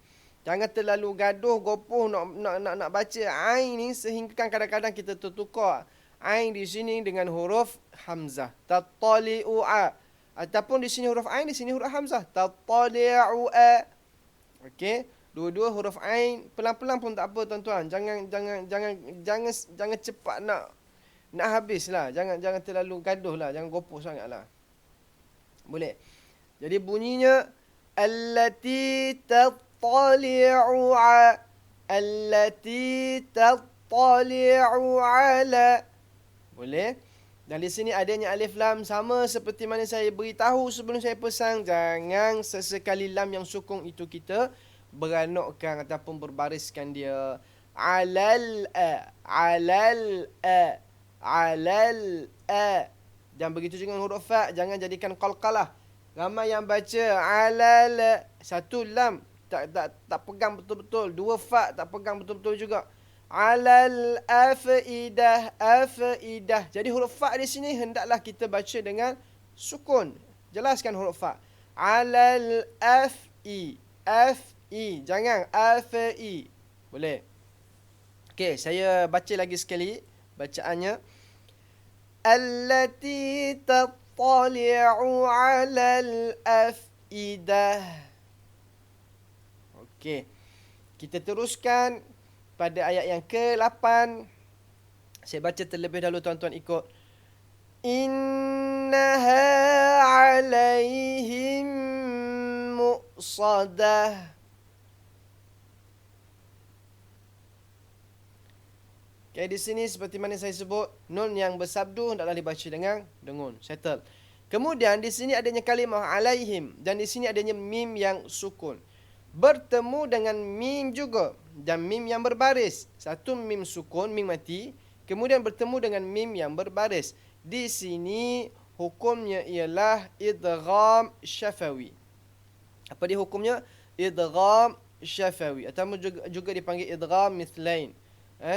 Speaker 1: Jangan terlalu gaduh gopoh nak baca ain ni sehingga kadang-kadang kita tertukar ain di sini dengan huruf hamzah. Tattali'u'a. Ataupun di sini huruf ain, di sini huruf hamzah. Tattali'u'a. Okey, dua-dua huruf ain pelan-pelan pun tak apa, tuan-tuan. Jangan cepat nak habislah. Jangan terlalu gaduhlah, jangan gopoh sangatlah. Boleh. Jadi bunyinya allati tattali'u'a. Allati tattali'u 'ala. Boleh? Dan di sini adanya alif lam sama seperti mana saya beritahu sebelum saya pesan, jangan sesekali lam yang sukun itu kita beranokkan ataupun berbariskan dia. Alal a, alal a, alal a. Dan begitu juga dengan huruf fa, jangan jadikan qalqalah. Ramai yang baca alal, satu lam tak pegang betul-betul, dua fa tak pegang betul-betul juga. Alal afidah, afidah. Jadi huruf fa di sini hendaklah kita baca dengan sukun. Jelaskan huruf fa. Alal afi, afi. Jangan afi. Boleh. Okey, saya baca lagi sekali bacaannya. Allati tattali'u 'alal afidah. Okey. Kita teruskan pada ayat yang ke-8. Saya baca terlebih dahulu, tuan-tuan ikut. Innaha 'alaihim mu'sadah. Okay, di sini seperti mana saya sebut, nun yang bersabdu hendaklah dibaca dengan dengun. Settle. Kemudian di sini adanya kalimah alaihim dan di sini adanya mim yang sukun. Bertemu dengan mim juga dan mim yang berbaris. Satu mim sukun, mim mati, kemudian bertemu dengan mim yang berbaris. Di sini hukumnya ialah idgham syafawi. Apa dia hukumnya? Idgham syafawi atau juga dipanggil idgham mithlain.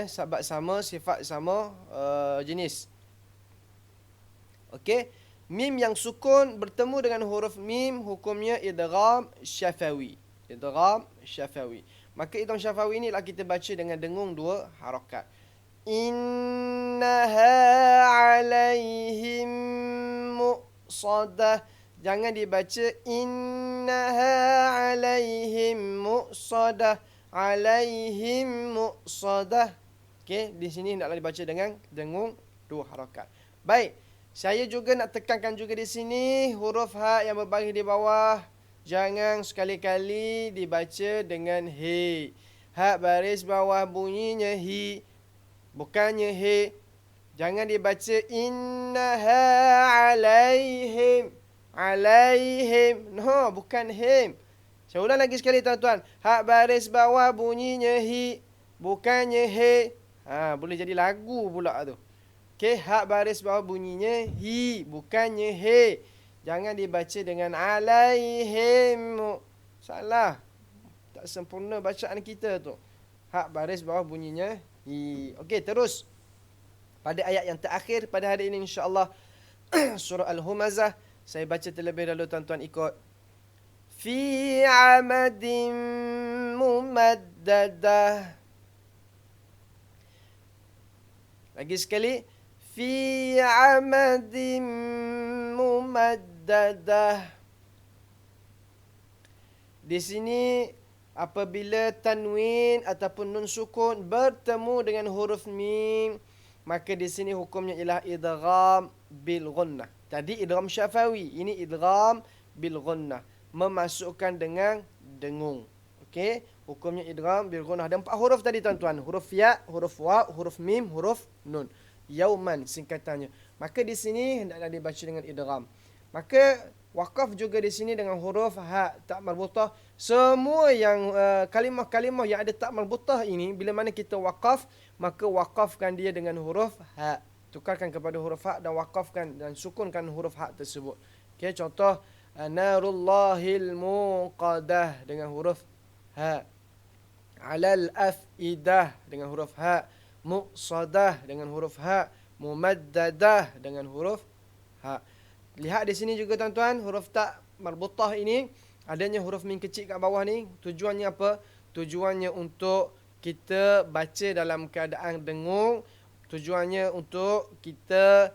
Speaker 1: Sabab sama, sifat sama, jenis. Okey. Mim yang sukun bertemu dengan huruf mim, hukumnya idgham syafawi. Idgham syafawi. Maka idgham syafawi inilah kita baca dengan dengung dua harakat. Innaha 'alaihim mu'sadah. Jangan dibaca innaha 'alaihim mu'sadah. 'Alaihim mu'sadah. Okey, di sini hendaklah dibaca dengan dengung dua harakat. Baik. Saya juga nak tekankan juga di sini huruf ha yang berbaris di bawah. Jangan sekali-kali dibaca dengan he. Ha baris bawah bunyinya hi, bukannya he. Jangan dibaca innaha 'alaihim. 'Alaihim. No, bukan him. Saya ulang lagi sekali, tuan-tuan. Ha baris bawah bunyinya hi, bukannya he. Boleh jadi lagu pula tu. Okey, ha baris bawah bunyinya hi, bukannya he. Jangan dibaca dengan alaihim. Salah. Tak sempurna bacaan kita tu. Hak baris bawah bunyinya hi. Okey, terus. Pada ayat yang terakhir pada hari ini insya-Allah surah Al-Humazah. Saya baca terlebih dahulu, tuan-tuan ikut. Fi 'amadin mumaddadah. Lagi sekali. Fi 'amadin mumaddadah. Di sini apabila tanwin ataupun nun sukun bertemu dengan huruf mim, maka di sini hukumnya ialah idgham bil ghunnah. Tadi idgham syafawi, ini idgham bil ghunnah, memasukkan dengan dengung. Okey, hukumnya idgham bil ghunnah. Ada 4 huruf tadi, tuan-tuan. Huruf ya, huruf wa, huruf mim, huruf nun. Yauman singkatannya. Maka di sini hendaklah dibaca dengan idgham. Maka waqaf juga di sini dengan huruf ha tak marbutah. Semua yang kalimah-kalimah yang ada tak marbutah ini, bila mana kita waqaf, maka waqafkan dia dengan huruf ha. Tukarkan kepada huruf ha dan waqafkan dan sukunkan huruf ha tersebut. Okey, contoh narullahil muqadah dengan huruf ha. Alal afidah dengan huruf ha. Muqsadah dengan huruf ha. Mumaddadah dengan huruf ha. Lihat di sini juga, tuan-tuan, huruf tak marbutah ini adanya huruf mim kecil kat bawah ni. Tujuannya apa? Tujuannya untuk kita baca dalam keadaan dengung. Tujuannya untuk kita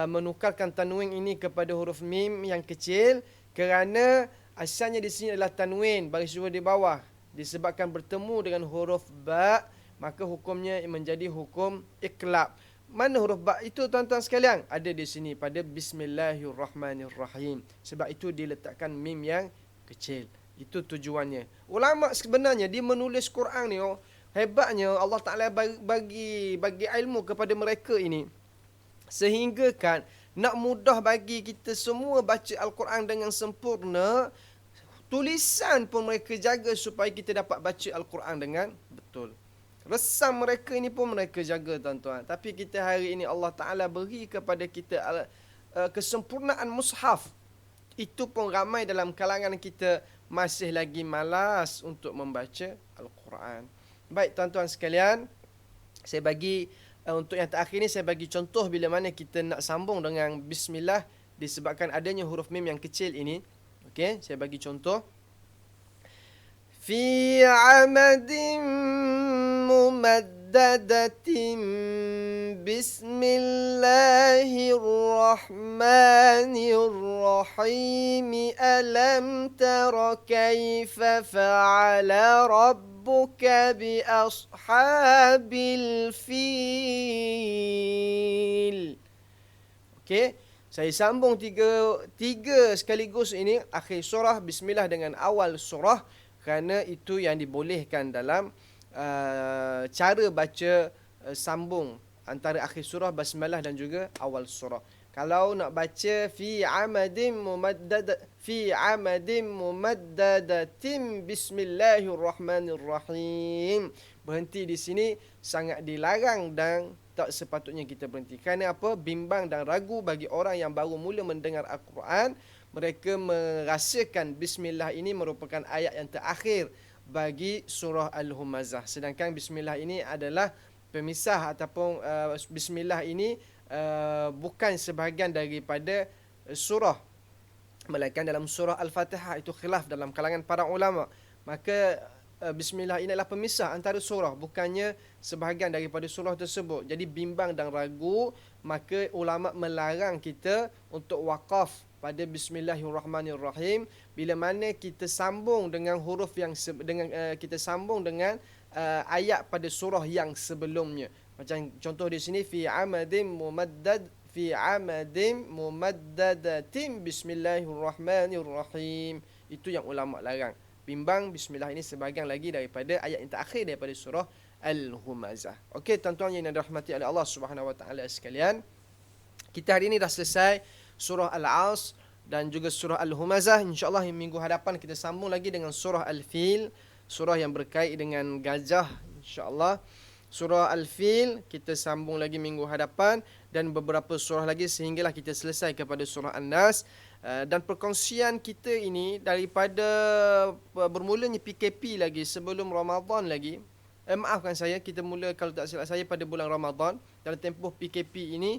Speaker 1: menukarkan tanwin ini kepada huruf mim yang kecil, kerana asalnya di sini adalah tanwin baris dua di bawah. Disebabkan bertemu dengan huruf ba, maka hukumnya menjadi hukum iqlab. Mana huruf ba itu, tuan-tuan sekalian? Ada di sini pada bismillahirrahmanirrahim. Sebab itu diletakkan mim yang kecil. Itu tujuannya. Ulama sebenarnya dia menulis Quran ni, hebatnya Allah Taala bagi ilmu kepada mereka ini. Sehingga kan nak mudah bagi kita semua baca Al-Quran dengan sempurna, tulisan pun mereka jaga supaya kita dapat baca Al-Quran dengan betul. Resam mereka ini pun mereka jaga, tuan-tuan. Tapi kita hari ini Allah Ta'ala beri kepada kita kesempurnaan mushaf. Itu pun ramai dalam kalangan kita masih lagi malas untuk membaca Al-Quran. Baik, tuan-tuan sekalian, saya bagi untuk yang terakhir ni saya bagi contoh bila mana kita nak sambung dengan bismillah disebabkan adanya huruf mim yang kecil ini. Okey, saya bagi contoh. Fi amadin mumaddadatin bismillahirrahmanirrahim alam tara kaifa fa'ala rabbuka bi ashabil fil. Okey, saya sambung tiga sekaligus ini akhir surah bismillah dengan awal surah, kerana itu yang dibolehkan dalam cara baca sambung antara akhir surah basmalah dan juga awal surah. Kalau nak baca fi amadin mumaddadatin bismillahirrahmanirrahim, berhenti di sini sangat dilarang dan tak sepatutnya kita berhenti. Kerana apa? Bimbang dan ragu bagi orang yang baru mula mendengar Al-Quran. Mereka merasakan bismillah ini merupakan ayat yang terakhir bagi surah Al-Humazah. Sedangkan bismillah ini adalah pemisah ataupun bismillah ini bukan sebahagian daripada surah, melainkan dalam surah Al-Fatihah. Itu khilaf dalam kalangan para ulama. Maka bismillah ini adalah pemisah antara surah, bukannya sebahagian daripada surah tersebut. Jadi bimbang dan ragu, maka ulama melarang kita untuk waqaf pada bismillahirrahmanirrahim bila mana kita sambung dengan huruf yang kita sambung dengan ayat pada surah yang sebelumnya. Macam contoh di sini fi amadin mumaddadatin bismillahirrahmanirrahim. Itu yang ulama larang. Bimbang bismillah ini sebahagian lagi daripada ayat yang terakhir daripada surah Al-Humazah. Okey, tuan-tuan yang dirahmati oleh Allah Subhanahu Wa Taala sekalian, kita hari ini dah selesai surah Al-Asr dan juga surah Al-Humazah. InsyaAllah minggu hadapan kita sambung lagi dengan surah Al-Fil, surah yang berkait dengan gajah. InsyaAllah surah Al-Fil kita sambung lagi minggu hadapan, dan beberapa surah lagi sehinggalah kita selesai kepada surah An-Nas. Dan perkongsian kita ini daripada bermulanya PKP lagi sebelum Ramadan lagi. Maafkan saya, kita mula kalau tak silap saya pada bulan Ramadan. Dalam tempoh PKP ini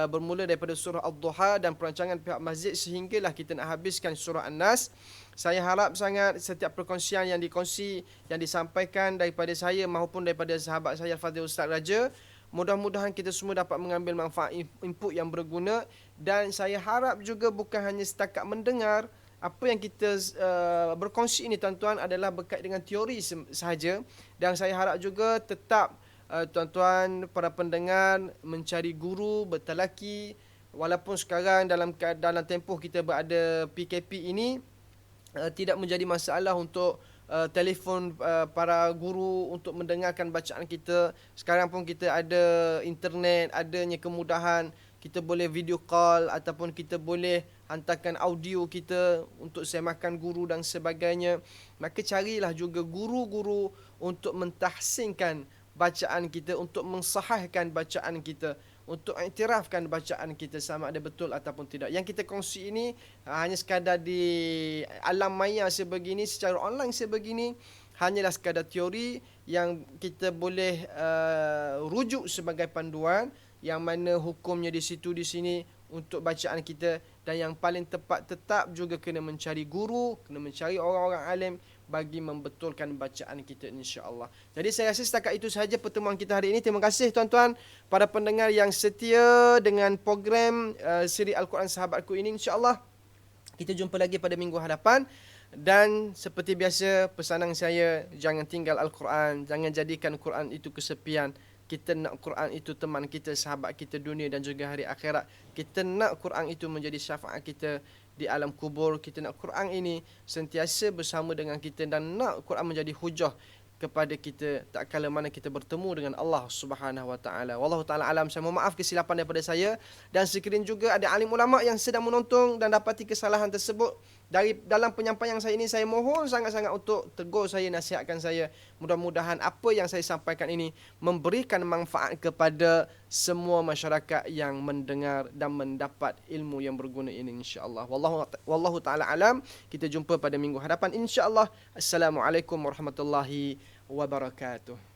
Speaker 1: bermula daripada surah Ad-Duha dan perancangan pihak masjid sehinggalah kita nak habiskan surah An-Nas. Saya harap sangat setiap perkongsian yang dikongsi, yang disampaikan daripada saya maupun daripada sahabat saya Al-Fadhil Ustaz Raja, mudah-mudahan kita semua dapat mengambil manfaat input yang berguna. Dan saya harap juga bukan hanya setakat mendengar. Apa yang kita berkongsi ini, tuan-tuan, adalah berkait dengan teori sahaja. Dan saya harap juga tetap tuan-tuan para pendengar mencari guru bertalaki. Walaupun sekarang dalam tempoh kita berada PKP ini, tidak menjadi masalah untuk telefon para guru untuk mendengarkan bacaan kita. Sekarang pun kita ada internet, adanya kemudahan. Kita boleh video call ataupun kita boleh hantarkan audio kita untuk semakan guru dan sebagainya. Maka carilah juga guru-guru untuk mentahsinkan bacaan kita, untuk mensahihkan bacaan kita, untuk iktirafkan bacaan kita sama ada betul ataupun tidak. Yang kita kongsi ini hanya sekadar di alam maya sebegini, secara online sebegini, hanyalah sekadar teori yang kita boleh rujuk sebagai panduan, yang mana hukumnya di situ di sini untuk bacaan kita. Dan yang paling tepat tetap juga kena mencari guru, kena mencari orang-orang alim bagi membetulkan bacaan kita, insya-Allah. Jadi saya rasa setakat itu sahaja pertemuan kita hari ini. Terima kasih tuan-tuan para pendengar yang setia dengan program siri Al-Quran Sahabatku ini. InsyaAllah kita jumpa lagi pada minggu hadapan. Dan seperti biasa, pesanan saya, jangan tinggal Al-Quran, jangan jadikan Quran itu kesepian. Kita nak Quran itu teman kita, sahabat kita dunia dan juga hari akhirat. Kita nak Quran itu menjadi syafaat kita di alam kubur. Kita nak Quran ini sentiasa bersama dengan kita dan nak Quran menjadi hujah kepada kita tak kala mana kita bertemu dengan Allah Subhanahu wa taala. Wallahu taala alam. Saya mohon maaf kesilapan daripada saya, dan sekiranya juga ada alim ulama yang sedang menonton dan dapati kesalahan tersebut dari dalam penyampaian saya ini, saya mohon sangat-sangat untuk tegur saya, nasihatkan saya. Mudah-mudahan apa yang saya sampaikan ini memberikan manfaat kepada semua masyarakat yang mendengar dan mendapat ilmu yang berguna ini, insya-Allah. Wallahu taala alam. Kita jumpa pada minggu hadapan, insya-Allah. Assalamualaikum warahmatullahi wabarakatuh.